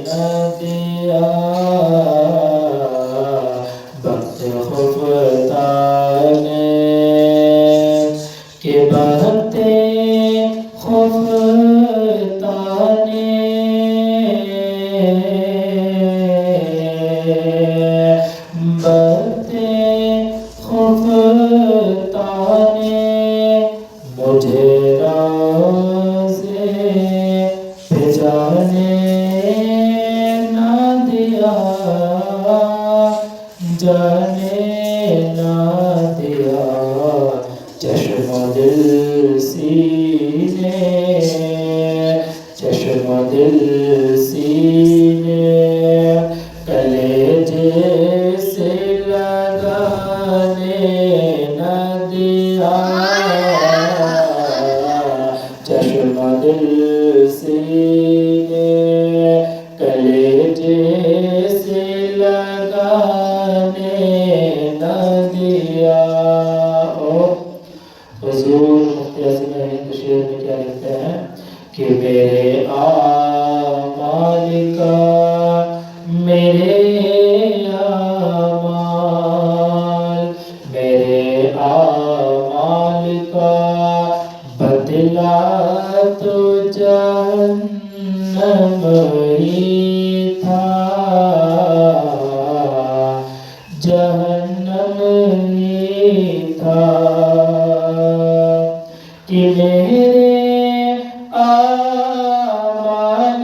न दिया वक्त खुफताने के बहते खुफताने बहते खुफताने मुझे राज़े जाने ना दिया जाने ना दिया चश्म दिल सीने चश्म दिल सीने कलेजे से लगाने ना दिया चश्म दिल सीने कलेजे से लगाने न दिया। हुज़ूर मुफ्ती आज़म हिंद शेर में क्या लिखते हैं कि मेरे आमाल का मेरे आमाल का बदला तो जहन्नम ही था जहन्नम ही था कि मेरे आमाल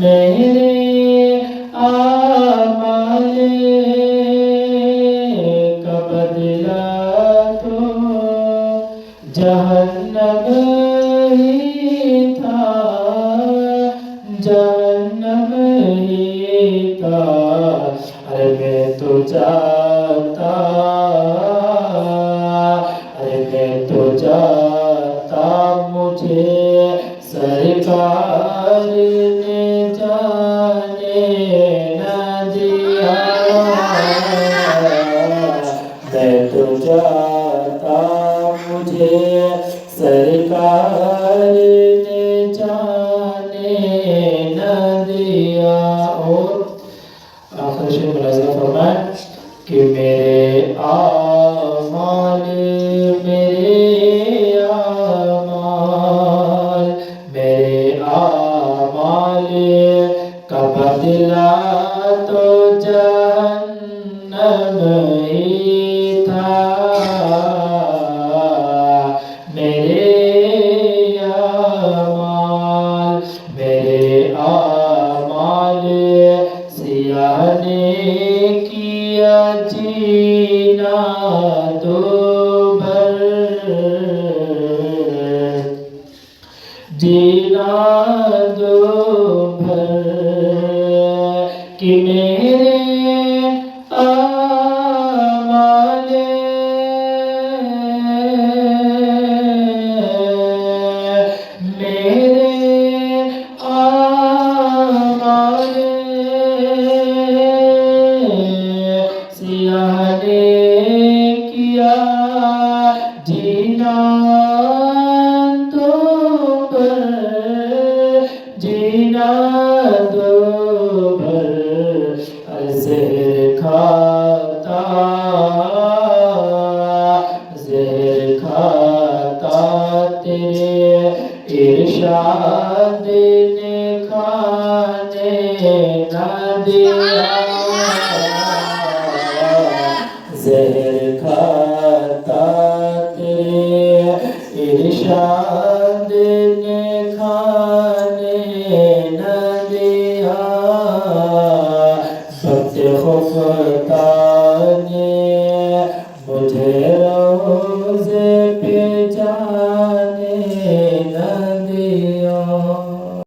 मेरे आमाल का बदला तो जहन्नम ही था जहन्नम ही था। अरे मैं तो जाता अरे मैं तो जाता मुझे सरकार ने जाने न दिया मैं तो जाता मुझे सरकार ने जाने न दिया। और आखिर शेर मुलाज़ा फरमाए कि मेरे आमाल का बदला तो जहन्नम ही था मेरे आमाल सियाह ने किया जीना दो भर जीना दो भर कि मेरे आमाल सियाह ने किया जीना दो भर जीना दो भर ज़हर खाता तेरे इरशाद ने खाने न दिया ज़हर खाता तेरे इरशाद ने खाने न दिया वक्त खुफताने मुझे रोज़े पे जा